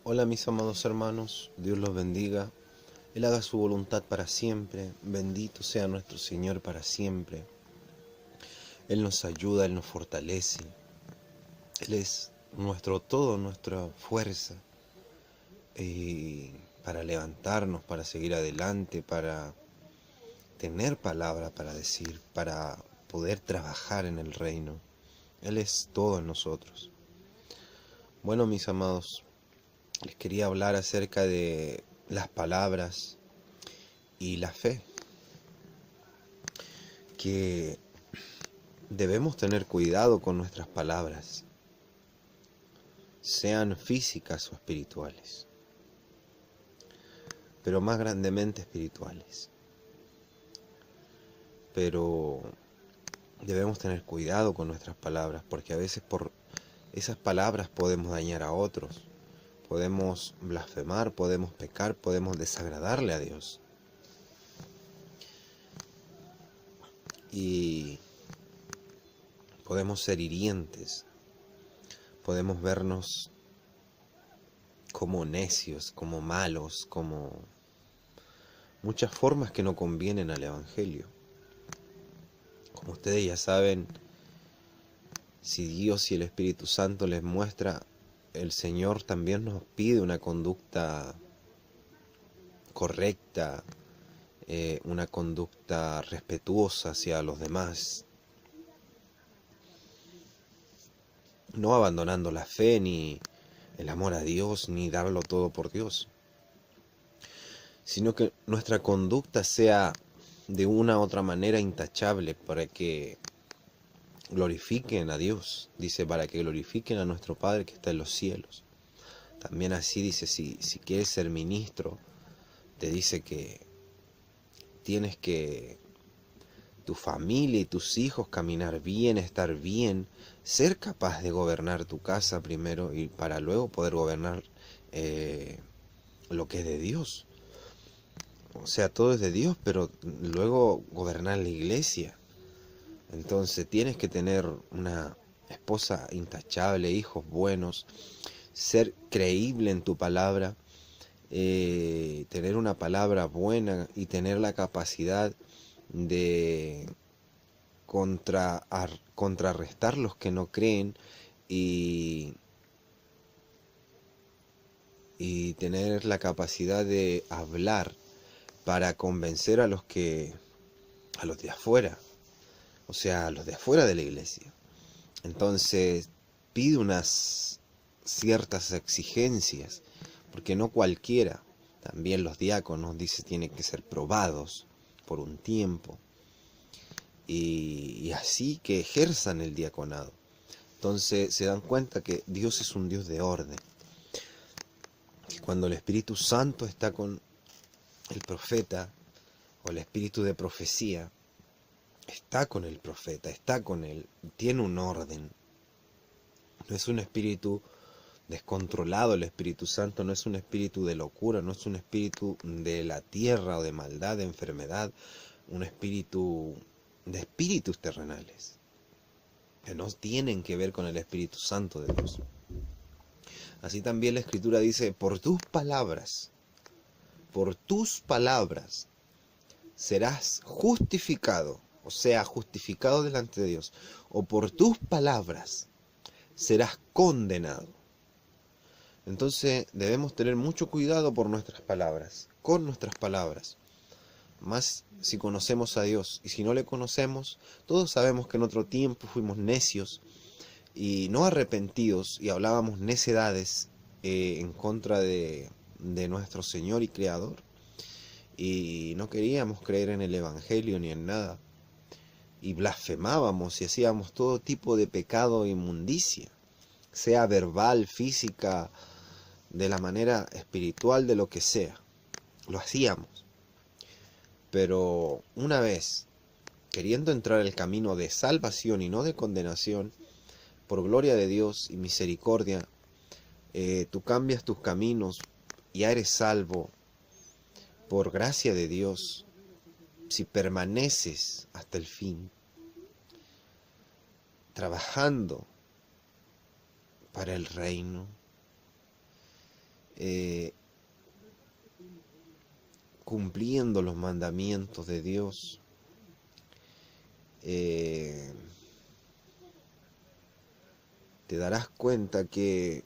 Hola mis amados hermanos, Dios los bendiga, Él haga su voluntad para siempre, bendito sea nuestro Señor para siempre. Él nos ayuda, Él nos fortalece, Él es nuestro todo, nuestra fuerza para levantarnos, para seguir adelante, para tener palabra para decir, para poder trabajar en el reino. Él es todo en nosotros. Bueno, mis amados, les quería hablar acerca de las palabras y la fe, que debemos tener cuidado con nuestras palabras, sean físicas o espirituales, pero más grandemente espirituales. Pero debemos tener cuidado con nuestras palabras, porque a veces por esas palabras podemos dañar a otros, podemos blasfemar, podemos pecar, podemos desagradarle a Dios. Y podemos ser hirientes, podemos vernos como necios, como malos, como muchas formas que no convienen al Evangelio. Como ustedes ya saben, si Dios y el Espíritu Santo les muestra, el Señor también nos pide una conducta correcta, una conducta respetuosa hacia los demás, no abandonando la fe ni el amor a Dios, ni darlo todo por Dios, sino que nuestra conducta sea de una u otra manera intachable para que glorifiquen a Dios. Dice, para que glorifiquen a nuestro Padre que está en los cielos. También así dice, si quieres ser ministro, te dice que tienes que tu familia y tus hijos caminar bien, estar bien, ser capaz de gobernar tu casa primero y para luego poder gobernar lo que es de Dios. O sea, todo es de Dios, pero luego gobernar la iglesia. Entonces tienes que tener una esposa intachable, hijos buenos, ser creíble en tu palabra, tener una palabra buena y tener la capacidad de contrarrestar los que no creen y, y tener la capacidad de hablar para convencer a los de afuera, o sea, a los de afuera de la iglesia. Entonces pide unas ciertas exigencias, porque no cualquiera, también los diáconos, dice, tienen que ser probados por un tiempo, y así que ejerzan el diaconado. Entonces se dan cuenta que Dios es un Dios de orden, que cuando el Espíritu Santo está con el profeta, o el espíritu de profecía, está con el profeta, está con él, tiene un orden. No es un espíritu descontrolado el Espíritu Santo, no es un espíritu de locura, no es un espíritu de la tierra o de maldad, de enfermedad, un espíritu de espíritus terrenales, que no tienen que ver con el Espíritu Santo de Dios. Así también la Escritura dice, por tus palabras serás justificado, o sea, justificado delante de Dios, o por tus palabras serás condenado. Entonces debemos tener mucho cuidado por nuestras palabras, con nuestras palabras, más si conocemos a Dios. Y si no le conocemos, todos sabemos que en otro tiempo fuimos necios y no arrepentidos y hablábamos necedades en contra de nuestro Señor y Creador, y no queríamos creer en el Evangelio ni en nada, y blasfemábamos y hacíamos todo tipo de pecado e inmundicia, sea verbal, física, de la manera espiritual, de lo que sea, lo hacíamos. Pero una vez, queriendo entrar el camino de salvación y no de condenación, por gloria de Dios y misericordia, tú cambias tus caminos y ya eres salvo por gracia de Dios, si permaneces hasta el fin, trabajando para el reino, eh, cumpliendo los mandamientos de Dios, te darás cuenta que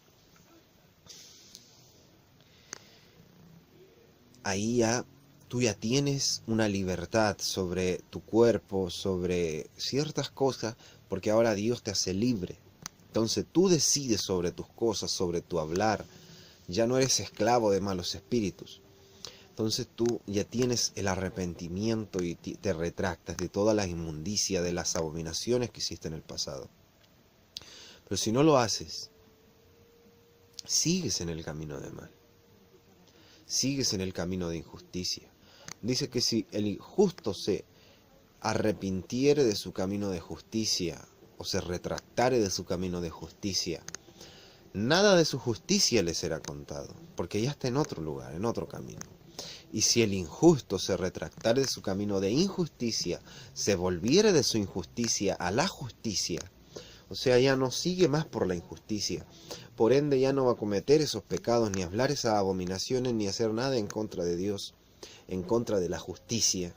ahí tú ya tienes una libertad sobre tu cuerpo, sobre ciertas cosas, porque ahora Dios te hace libre. Entonces tú decides sobre tus cosas, sobre tu hablar. Ya no eres esclavo de malos espíritus. Entonces tú ya tienes el arrepentimiento y te retractas de toda la inmundicia, de las abominaciones que hiciste en el pasado. Pero si no lo haces, sigues en el camino de mal. Sigues en el camino de injusticia. Dice que si el injusto se arrepintiere de su camino de justicia, o se retractare de su camino de justicia, nada de su justicia le será contado, porque ya está en otro lugar, en otro camino. Y si el injusto se retractare de su camino de injusticia, se volviere de su injusticia a la justicia, o sea, ya no sigue más por la injusticia, por ende ya no va a cometer esos pecados, ni hablar esas abominaciones, ni hacer nada en contra de Dios, en contra de la justicia.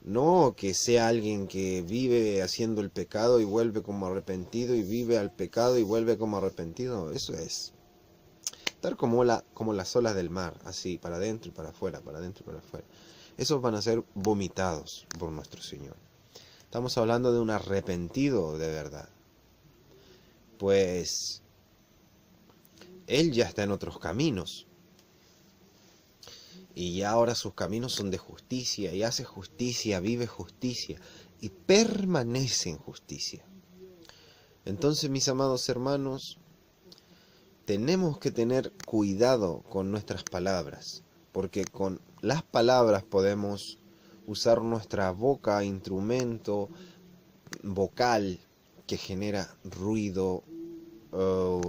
No que sea alguien que vive haciendo el pecado y vuelve como arrepentido, y vive al pecado y vuelve como arrepentido. Eso es estar como las olas del mar, así, para adentro y para afuera, para adentro y para afuera. Esos van a ser vomitados por nuestro Señor. Estamos hablando de un arrepentido de verdad. Pues Él ya está en otros caminos. Y ya ahora sus caminos son de justicia, y hace justicia, vive justicia, y permanece en justicia. Entonces, mis amados hermanos, tenemos que tener cuidado con nuestras palabras, porque con las palabras podemos usar nuestra boca, instrumento vocal que genera ruido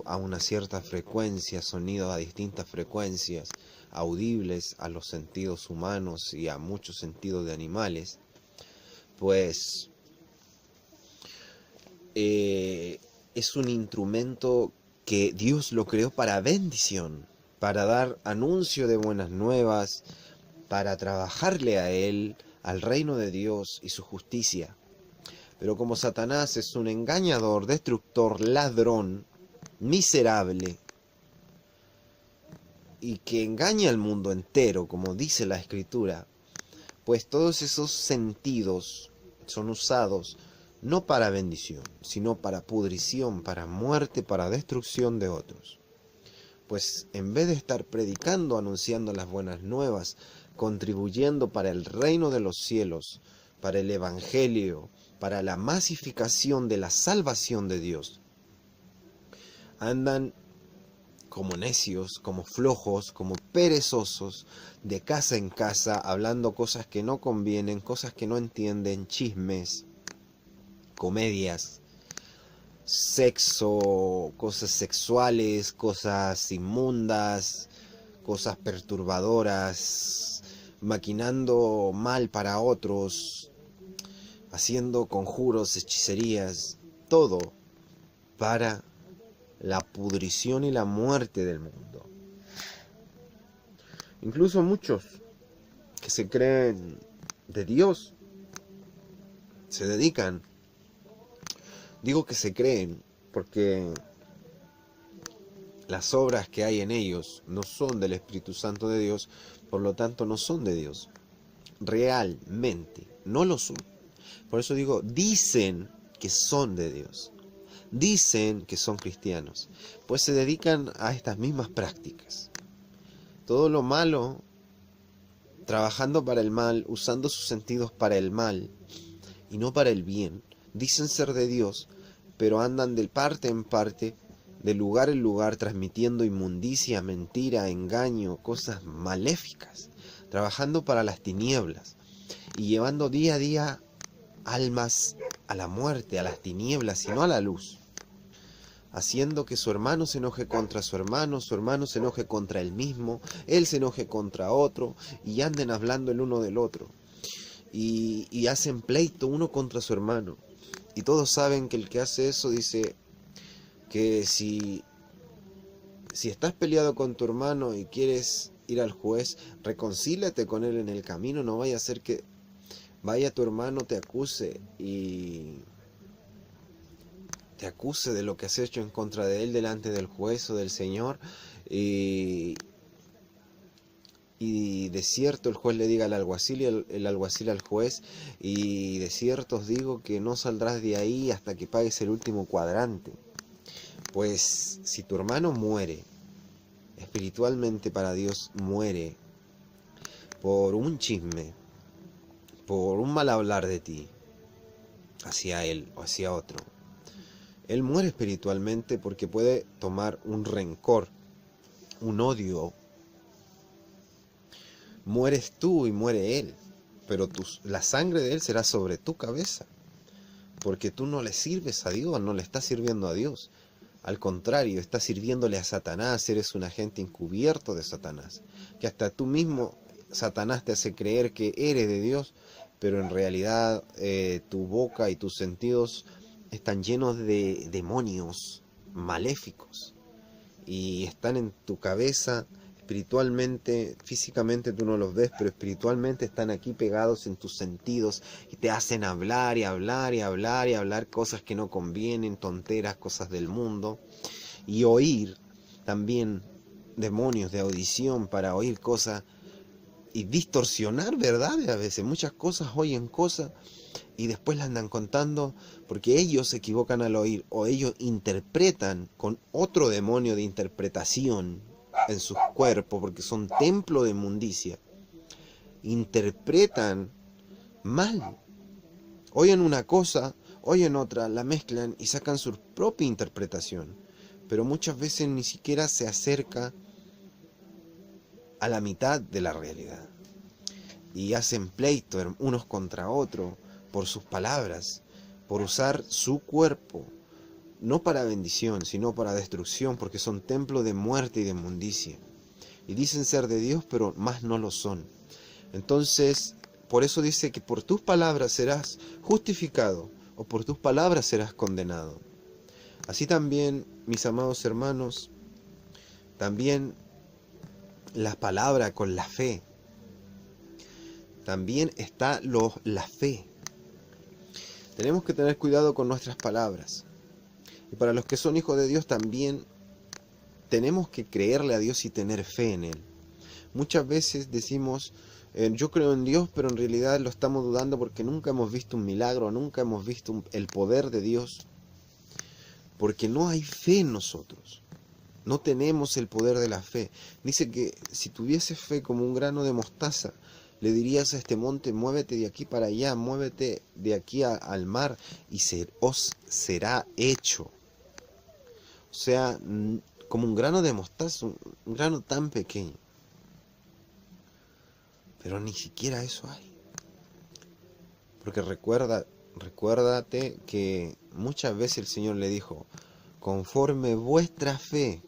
a una cierta frecuencia, sonidos a distintas frecuencias, audibles a los sentidos humanos y a muchos sentidos de animales. Pues es un instrumento que Dios lo creó para bendición, para dar anuncio de buenas nuevas, para trabajarle a Él, al reino de Dios y su justicia. Pero como Satanás es un engañador, destructor, ladrón, miserable, y que engaña al mundo entero, como dice la Escritura, pues todos esos sentidos son usados no para bendición, sino para pudrición, para muerte, para destrucción de otros. Pues en vez de estar predicando, anunciando las buenas nuevas, contribuyendo para el reino de los cielos, para el evangelio, para la masificación de la salvación de Dios, andan como necios, como flojos, como perezosos, de casa en casa, hablando cosas que no convienen, cosas que no entienden, chismes, comedias, sexo, cosas sexuales, cosas inmundas, cosas perturbadoras, maquinando mal para otros, haciendo conjuros, hechicerías, todo para la pudrición y la muerte del mundo. Incluso muchos que se creen de Dios se dedican, digo que se creen porque las obras que hay en ellos no son del Espíritu Santo de Dios, por lo tanto no son de Dios. Realmente no lo son. Por eso digo, dicen que son de Dios. Dicen que son cristianos, pues se dedican a estas mismas prácticas. Todo lo malo, trabajando para el mal, usando sus sentidos para el mal y no para el bien. Dicen ser de Dios, pero andan de parte en parte, de lugar en lugar, transmitiendo inmundicia, mentira, engaño, cosas maléficas, trabajando para las tinieblas y llevando día a día almas a la muerte, a las tinieblas y no a la luz, haciendo que su hermano se enoje contra su hermano se enoje contra él mismo, él se enoje contra otro, y anden hablando el uno del otro, y hacen pleito uno contra su hermano, y todos saben que el que hace eso dice que si Si estás peleado con tu hermano y quieres ir al juez, reconcíliate con él en el camino, no vaya a ser que vaya tu hermano, te acuse y te acuse de lo que has hecho en contra de él delante del juez o del Señor, y, y de cierto el juez le diga al alguacil y el alguacil al juez, y de cierto os digo que no saldrás de ahí hasta que pagues el último cuadrante. Pues si tu hermano muere, espiritualmente para Dios muere por un chisme, por un mal hablar de ti, hacia él o hacia otro, él muere espiritualmente porque puede tomar un rencor, un odio. Mueres tú y muere él, pero la sangre de él será sobre tu cabeza, porque tú no le sirves a Dios, no le estás sirviendo a Dios. Al contrario, estás sirviéndole a Satanás, eres un agente encubierto de Satanás, que hasta tú mismo, Satanás te hace creer que eres de Dios, pero en realidad tu boca y tus sentidos están llenos de demonios maléficos y están en tu cabeza. Espiritualmente, físicamente tú no los ves, pero espiritualmente están aquí pegados en tus sentidos y te hacen hablar y hablar y hablar y hablar cosas que no convienen, tonteras, cosas del mundo, y oír también demonios de audición para oír cosas y distorsionar verdades. A veces muchas cosas oyen cosas y después las andan contando porque ellos se equivocan al oír, o ellos interpretan con otro demonio de interpretación en sus cuerpos, porque son templo de inmundicia, interpretan mal, oyen una cosa, oyen otra, la mezclan y sacan su propia interpretación, pero muchas veces ni siquiera se acerca a la mitad de la realidad, y hacen pleito unos contra otros por sus palabras, por usar su cuerpo, no para bendición, sino para destrucción, porque son templo de muerte y de inmundicia. Y dicen ser de Dios, pero más no lo son. Entonces, por eso dice que por tus palabras serás justificado, o por tus palabras serás condenado. Así también, mis amados hermanos, también la palabra con la fe. También está la fe. Tenemos que tener cuidado con nuestras palabras. Y para los que son hijos de Dios también tenemos que creerle a Dios y tener fe en Él. Muchas veces decimos, yo creo en Dios, pero en realidad lo estamos dudando porque nunca hemos visto un milagro, nunca hemos visto el poder de Dios, porque no hay fe en nosotros. No tenemos el poder de la fe. Dice que si tuviese fe como un grano de mostaza, le dirías a este monte, muévete de aquí para allá, muévete de aquí al mar, y os será hecho. O sea, como un grano de mostaza, un grano tan pequeño. Pero ni siquiera eso hay. Porque recuérdate que muchas veces el Señor le dijo, conforme vuestra fe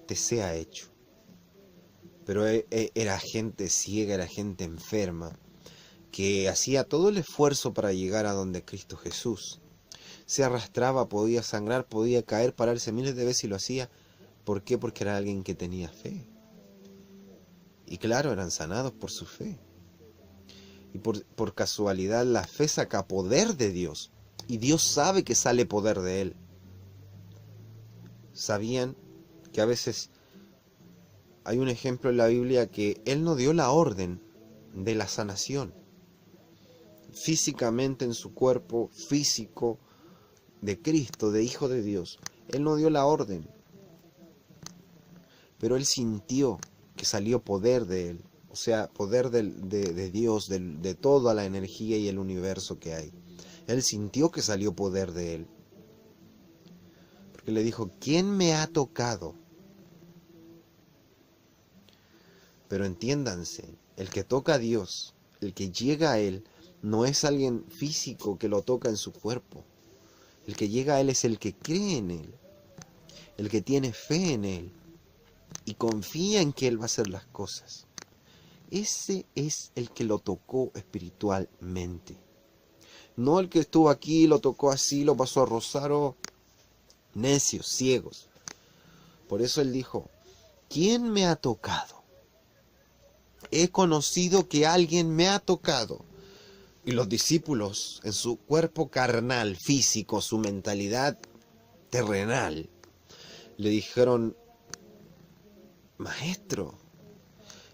te sea hecho. Pero era gente ciega, era gente enferma, que hacía todo el esfuerzo para llegar a donde Cristo Jesús. Se arrastraba, podía sangrar, podía caer, pararse miles de veces y lo hacía. ¿Por qué? Porque era alguien que tenía fe. Y claro, eran sanados por su fe. Y por casualidad la fe saca poder de Dios. Y Dios sabe que sale poder de Él. ¿Sabían que a veces hay un ejemplo en la Biblia que Él no dio la orden de la sanación? Físicamente en su cuerpo físico de Cristo, de Hijo de Dios, Él no dio la orden, pero Él sintió que salió poder de Él, o sea, poder de Dios, de toda la energía y el universo que hay. Él sintió que salió poder de Él, porque le dijo, ¿quién me ha tocado? Pero entiéndanse, el que toca a Dios, el que llega a Él, no es alguien físico que lo toca en su cuerpo. El que llega a Él es el que cree en Él, el que tiene fe en Él y confía en que Él va a hacer las cosas. Ese es el que lo tocó espiritualmente. No el que estuvo aquí, lo tocó así, lo pasó a Rosario. necios, ciegos. Por eso él dijo, ¿quién me ha tocado? He conocido que alguien me ha tocado. Y los discípulos, en su cuerpo carnal, físico, su mentalidad terrenal, le dijeron, Maestro,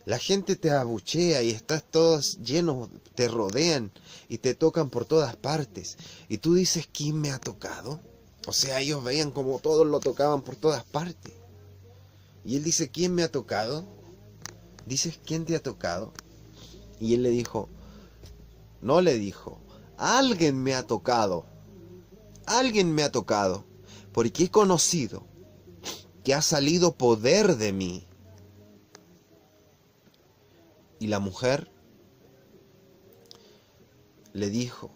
la gente te abuchea y estás todos llenos, te rodean y te tocan por todas partes. Y tú dices, ¿quién me ha tocado? O sea, ellos veían como todos lo tocaban por todas partes. Y él dice, ¿quién me ha tocado? Dices, ¿quién te ha tocado? Y él le dijo, no le dijo, alguien me ha tocado. Alguien me ha tocado. Porque he conocido que ha salido poder de mí. Y la mujer le dijo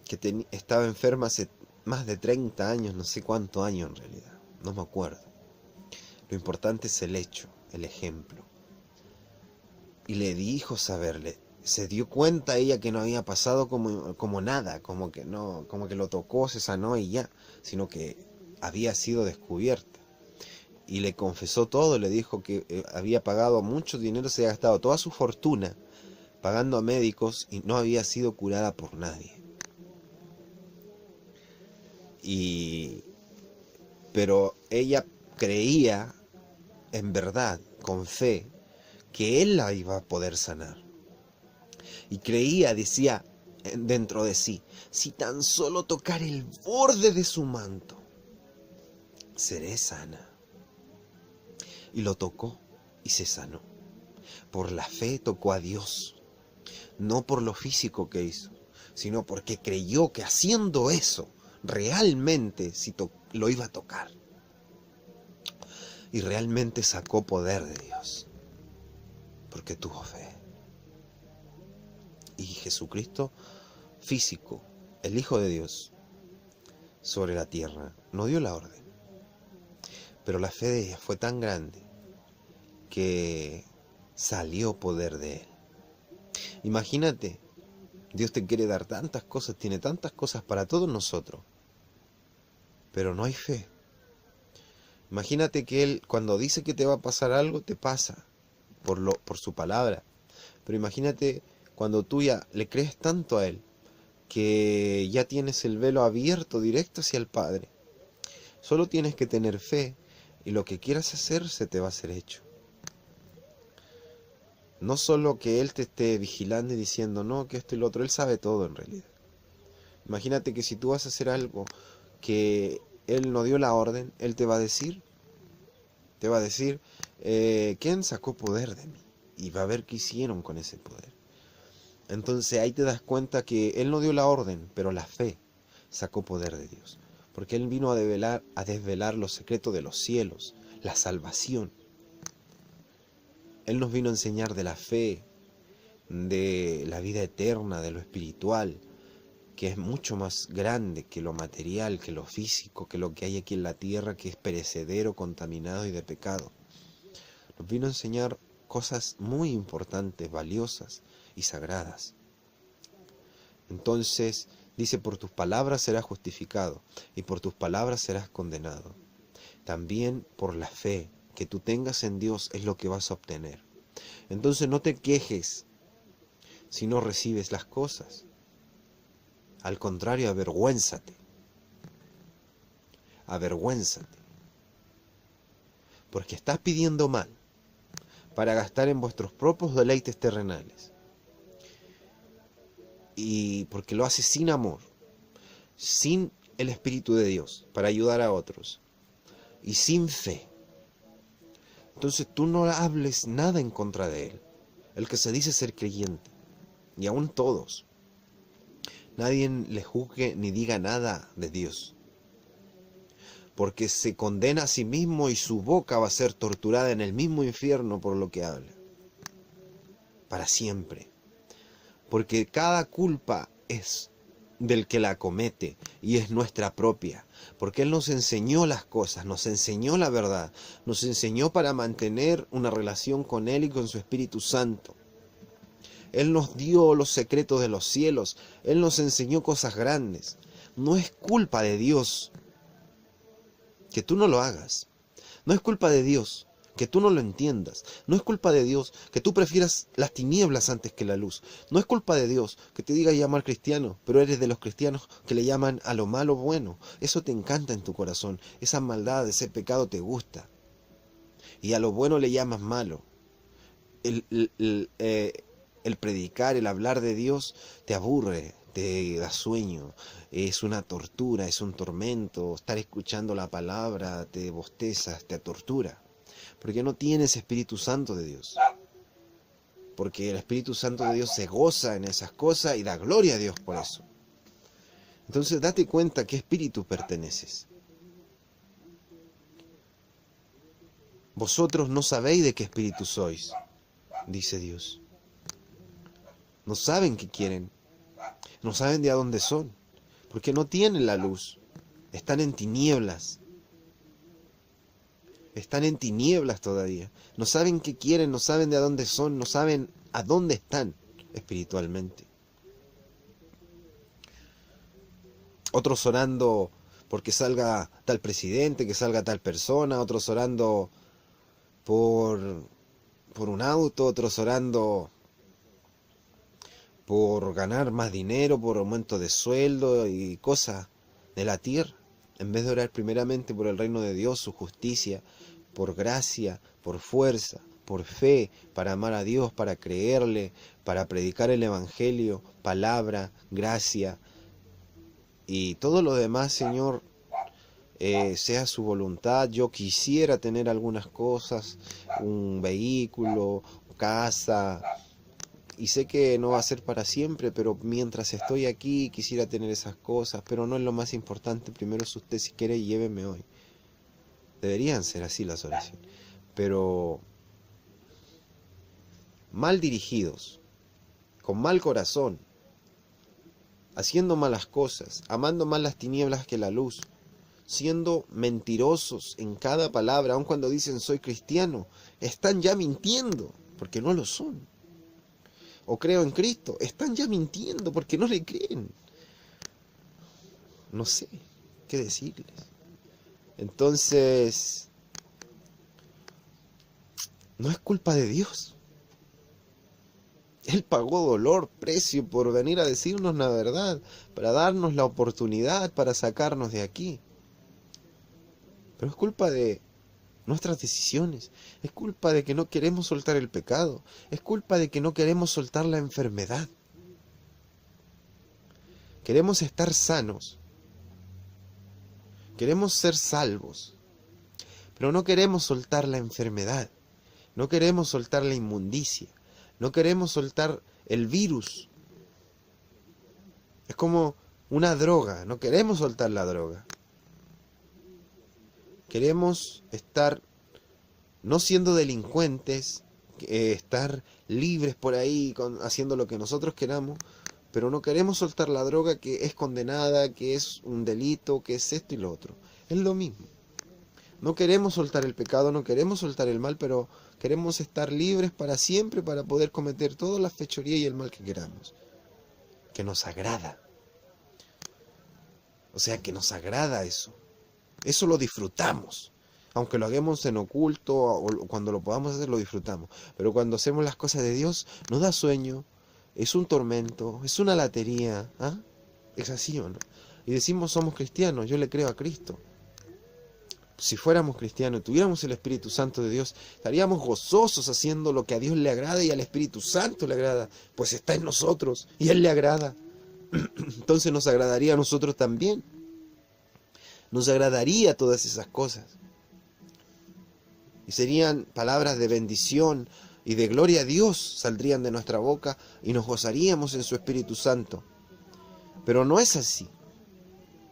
que estaba enferma hace más de 30 años, no sé cuántos años en realidad, no me acuerdo. Lo importante es el hecho, el ejemplo. Y le dijo saberle, se dio cuenta ella que no había pasado como nada, como que lo tocó, se sanó y ya, sino que había sido descubierta. Y le confesó todo, le dijo que había pagado mucho dinero, se había gastado toda su fortuna pagando a médicos y no había sido curada por nadie. Pero ella creía, en verdad, con fe, que él la iba a poder sanar. Y creía, decía dentro de sí, si tan solo tocar el borde de su manto, seré sana. Y lo tocó y se sanó. Por la fe tocó a Dios. No por lo físico que hizo, sino porque creyó que haciendo eso, realmente lo iba a tocar. Y realmente sacó poder de Dios. Porque tuvo fe. Y Jesucristo físico, el Hijo de Dios, sobre la tierra, no dio la orden. Pero la fe de ella fue tan grande que salió poder de él. Imagínate, Dios te quiere dar tantas cosas, tiene tantas cosas para todos nosotros, pero no hay fe. Imagínate que Él, cuando dice que te va a pasar algo, te pasa por su palabra. Pero imagínate cuando tú ya le crees tanto a Él, que ya tienes el velo abierto directo hacia el Padre. Solo tienes que tener fe y lo que quieras hacer se te va a ser hecho. No solo que Él te esté vigilando y diciendo, no, que esto y lo otro, Él sabe todo en realidad. Imagínate que si tú vas a hacer algo que Él no dio la orden, Él te va a decir, ¿quién sacó poder de mí? Y va a ver qué hicieron con ese poder. Entonces ahí te das cuenta que Él no dio la orden, pero la fe sacó poder de Dios. Porque Él vino a desvelar los secretos de los cielos, la salvación. Él nos vino a enseñar de la fe, de la vida eterna, de lo espiritual, que es mucho más grande que lo material, que lo físico, que lo que hay aquí en la tierra, que es perecedero, contaminado y de pecado. Nos vino a enseñar cosas muy importantes, valiosas y sagradas. Entonces, dice, por tus palabras serás justificado y por tus palabras serás condenado. También por la fe que tú tengas en Dios es lo que vas a obtener. Entonces no te quejes si no recibes las cosas. Al contrario, avergüénzate. Avergüénzate. Porque estás pidiendo mal para gastar en vuestros propios deleites terrenales. Y porque lo haces sin amor, sin el Espíritu de Dios, para ayudar a otros. Y sin fe. Entonces tú no hables nada en contra de Él. El que se dice ser creyente. Y aún todos. Nadie le juzgue ni diga nada de Dios. Porque se condena a sí mismo y su boca va a ser torturada en el mismo infierno por lo que habla. Para siempre. Porque cada culpa es del que la comete y es nuestra propia. Porque Él nos enseñó las cosas, nos enseñó la verdad, nos enseñó para mantener una relación con Él y con su Espíritu Santo. Él nos dio los secretos de los cielos, Él nos enseñó cosas grandes. No es culpa de Dios que tú no lo hagas. No es culpa de Dios que tú no lo entiendas. No es culpa de Dios que tú prefieras las tinieblas antes que la luz. No es culpa de Dios que te diga llamar cristiano, pero eres de los cristianos que le llaman a lo malo bueno. Eso te encanta en tu corazón. Esa maldad, ese pecado te gusta. Y a lo bueno le llamas malo. El predicar, el hablar de Dios te aburre, te da sueño, es una tortura, es un tormento. Estar escuchando la palabra te bostezas, te tortura. Porque no tienes Espíritu Santo de Dios. Porque el Espíritu Santo de Dios se goza en esas cosas y da gloria a Dios por eso. Entonces date cuenta a qué espíritu perteneces. Vosotros no sabéis de qué espíritu sois, dice Dios. No saben qué quieren. No saben de a dónde son. Porque no tienen la luz. Están en tinieblas. Están en tinieblas todavía. No saben qué quieren, no saben de a dónde son, no saben a dónde están espiritualmente. Otros orando porque salga tal presidente, que salga tal persona, otros orando por un auto, otros orando por ganar más dinero, por aumento de sueldo y cosas de la tierra, en vez de orar primeramente por el reino de Dios, su justicia, por gracia, por fuerza, por fe, para amar a Dios, para creerle, para predicar el evangelio, palabra, gracia y todo lo demás, Señor, sea su voluntad. Yo quisiera tener algunas cosas, un vehículo, casa, y sé que no va a ser para siempre, pero mientras estoy aquí quisiera tener esas cosas, pero no es lo más importante. Primero es usted, si quiere, lléveme hoy. Deberían ser así las oraciones, pero mal dirigidos, con mal corazón, haciendo malas cosas, amando más las tinieblas que la luz, siendo mentirosos en cada palabra, aun cuando dicen soy cristiano, están ya mintiendo, porque no lo son. O creo en Cristo, están ya mintiendo porque no le creen. No sé qué decirles. Entonces, no es culpa de Dios. Él pagó dolor, precio por venir a decirnos la verdad, para darnos la oportunidad, para sacarnos de aquí. Pero es culpa de nuestras decisiones, es culpa de que no queremos soltar el pecado, es culpa de que no queremos soltar la enfermedad. Queremos estar sanos, queremos ser salvos, pero no queremos soltar la enfermedad, no queremos soltar la inmundicia, no queremos soltar el virus. Es como una droga, no queremos soltar la droga. Queremos estar no siendo delincuentes, estar libres por ahí haciendo lo que nosotros queramos, pero no queremos soltar la droga, que es condenada, que es un delito, que es esto y lo otro. Es lo mismo. No queremos soltar el pecado, no queremos soltar el mal, pero queremos estar libres para siempre, para poder cometer todas las fechorías y el mal que queramos, que nos agrada. O sea, que nos agrada eso. Eso lo disfrutamos. Aunque lo hagamos en oculto o cuando lo podamos hacer, lo disfrutamos. Pero cuando hacemos las cosas de Dios, nos da sueño, es un tormento, es una latería. ¿Ah? ¿Es así o no? Y decimos somos cristianos, yo le creo a Cristo. Si fuéramos cristianos y tuviéramos el Espíritu Santo de Dios, estaríamos gozosos haciendo lo que a Dios le agrada y al Espíritu Santo le agrada, pues está en nosotros y Él le agrada. Entonces nos agradaría a nosotros también. Nos agradaría todas esas cosas. Y serían palabras de bendición y de gloria a Dios, saldrían de nuestra boca y nos gozaríamos en su Espíritu Santo. Pero no es así,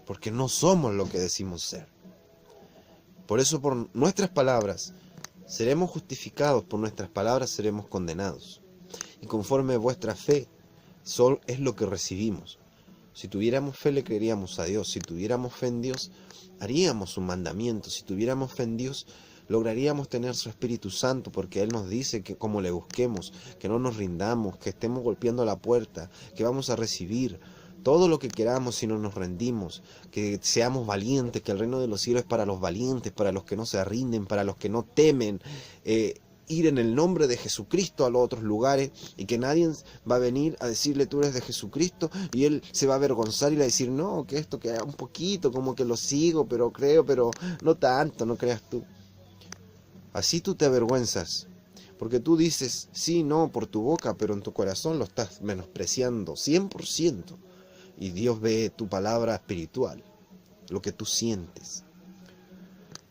porque no somos lo que decimos ser. Por eso por nuestras palabras seremos justificados, por nuestras palabras seremos condenados. Y conforme vuestra fe es lo que recibimos. Si tuviéramos fe le creeríamos a Dios, si tuviéramos fe en Dios haríamos un mandamiento, si tuviéramos fe en Dios lograríamos tener su Espíritu Santo, porque Él nos dice que como le busquemos, que no nos rindamos, que estemos golpeando la puerta, que vamos a recibir, todo lo que queramos si no nos rendimos, que seamos valientes, que el reino de los cielos es para los valientes, para los que no se rinden, para los que no temen, ir en el nombre de Jesucristo a los otros lugares, y que nadie va a venir a decirle tú eres de Jesucristo y él se va a avergonzar y le va a decir no, que esto queda un poquito, como que lo sigo, pero creo, pero no tanto, no creas tú. Así tú te avergüenzas, porque tú dices sí, no, por tu boca, pero en tu corazón lo estás menospreciando 100%. Y Dios ve tu palabra espiritual, lo que tú sientes.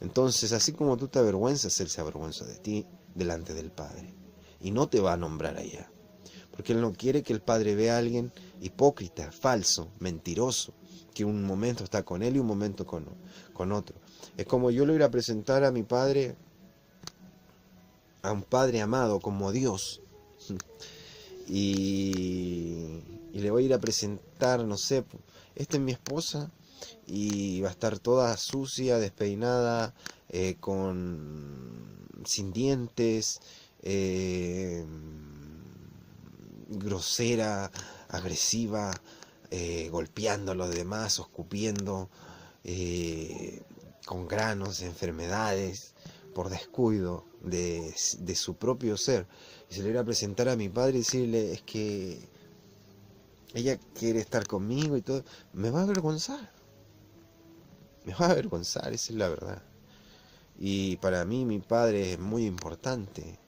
Entonces, así como tú te avergüenzas, Él se avergüenza de ti delante del Padre. Y no te va a nombrar allá. Porque Él no quiere que el Padre vea a alguien hipócrita, falso, mentiroso, que un momento está con Él y un momento con otro. Es como yo le voy a presentar a mi Padre, a un Padre amado como Dios. Y le voy a ir a presentar, no sé, esta es mi esposa y va a estar toda sucia, despeinada, sin dientes, grosera, agresiva, golpeando a los demás, escupiendo, con granos, enfermedades, por descuido de su propio ser. Y se le iba a presentar a mi padre y decirle, es que ella quiere estar conmigo y todo. Me va a avergonzar. Me va a avergonzar, esa es la verdad. Y para mí mi padre es muy importante.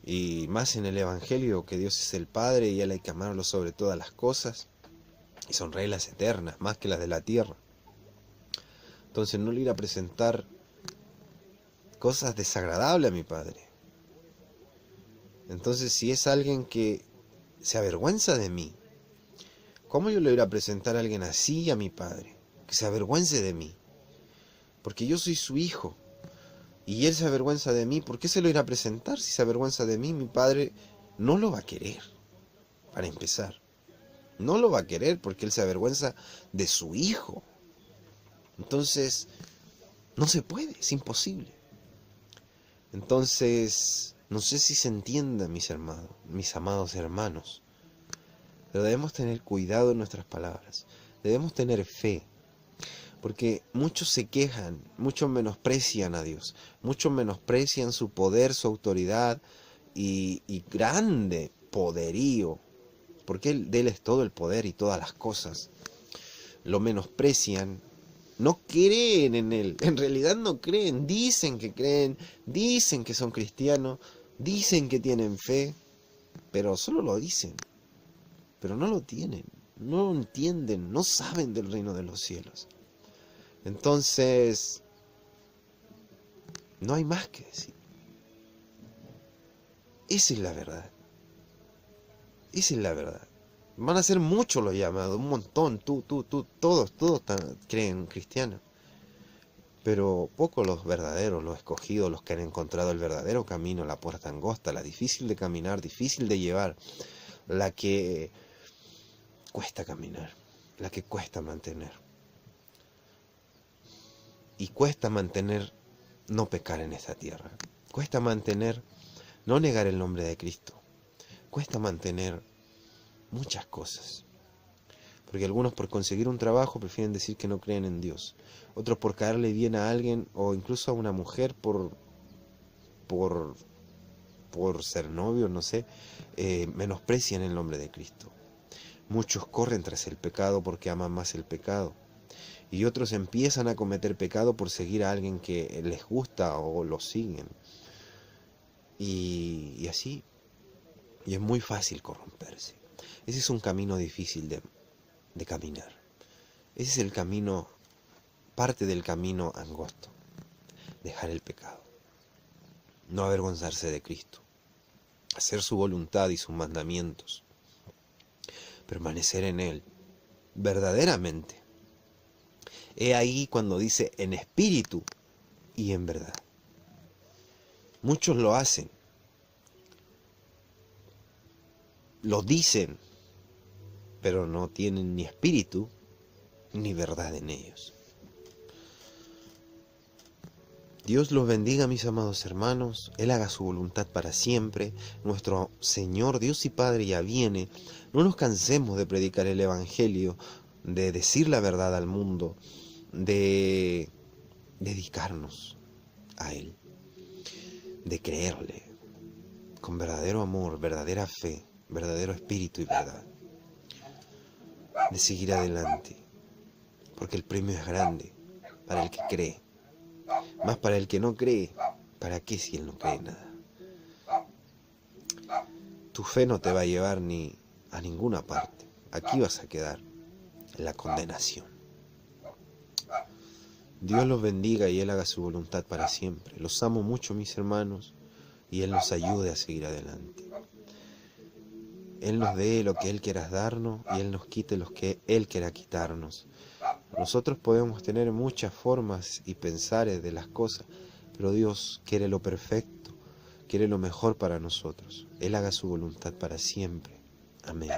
Y más en el Evangelio, que Dios es el Padre y Él hay que amarlo sobre todas las cosas. Y son reglas eternas, más que las de la tierra. Entonces no le ir a presentar cosas desagradables a mi padre. Entonces si es alguien que se avergüenza de mí, ¿cómo yo le voy a presentar a alguien así a mi padre? Que se avergüence de mí. Porque yo soy su hijo. Y él se avergüenza de mí. ¿Por qué se lo irá a presentar si se avergüenza de mí? Mi padre no lo va a querer, para empezar. No lo va a querer porque él se avergüenza de su hijo. Entonces, no se puede, es imposible. Entonces, no sé si se entienda, mis hermanos, mis amados hermanos, pero debemos tener cuidado en nuestras palabras. Debemos tener fe. Porque muchos se quejan, muchos menosprecian a Dios, muchos menosprecian su poder, su autoridad y grande poderío, porque de Él es todo el poder y todas las cosas. Lo menosprecian, no creen en Él, en realidad no creen, dicen que son cristianos, dicen que tienen fe, pero solo lo dicen, pero no lo tienen, no lo entienden, no saben del reino de los cielos. Entonces, no hay más que decir. Esa es la verdad. Esa es la verdad. Van a ser muchos los llamados, un montón, todos creen cristianos. Pero pocos los verdaderos, los escogidos, los que han encontrado el verdadero camino, la puerta angosta, la difícil de caminar, difícil de llevar, la que cuesta caminar, la que cuesta mantener. Y cuesta mantener no pecar en esta tierra. Cuesta mantener no negar el nombre de Cristo. Cuesta mantener muchas cosas. Porque algunos por conseguir un trabajo prefieren decir que no creen en Dios. Otros por caerle bien a alguien o incluso a una mujer por ser novio, no sé, menosprecian el nombre de Cristo. Muchos corren tras el pecado porque aman más el pecado. Y otros empiezan a cometer pecado por seguir a alguien que les gusta o lo siguen. Y así. Y es muy fácil corromperse. Ese es un camino difícil de caminar. Ese es el camino, parte del camino angosto. Dejar el pecado. No avergonzarse de Cristo. Hacer su voluntad y sus mandamientos. Permanecer en Él. Verdaderamente. He ahí cuando dice en espíritu y en verdad. Muchos lo hacen, lo dicen, pero no tienen ni espíritu ni verdad en ellos. Dios los bendiga, mis amados hermanos. Él haga su voluntad para siempre. Nuestro Señor, Dios y Padre ya viene. No nos cansemos de predicar el Evangelio, de decir la verdad al mundo, de dedicarnos a Él, de creerle con verdadero amor, verdadera fe, verdadero espíritu y verdad, de seguir adelante, porque el premio es grande para el que cree. Más para el que no cree, ¿para qué si él no cree nada? Tu fe no te va a llevar ni a ninguna parte. Aquí vas a quedar en la condenación. Dios los bendiga y Él haga su voluntad para siempre. Los amo mucho, mis hermanos, y Él nos ayude a seguir adelante. Él nos dé lo que Él quiera darnos y Él nos quite lo que Él quiera quitarnos. Nosotros podemos tener muchas formas y pensares de las cosas, pero Dios quiere lo perfecto, quiere lo mejor para nosotros. Él haga su voluntad para siempre. Amén.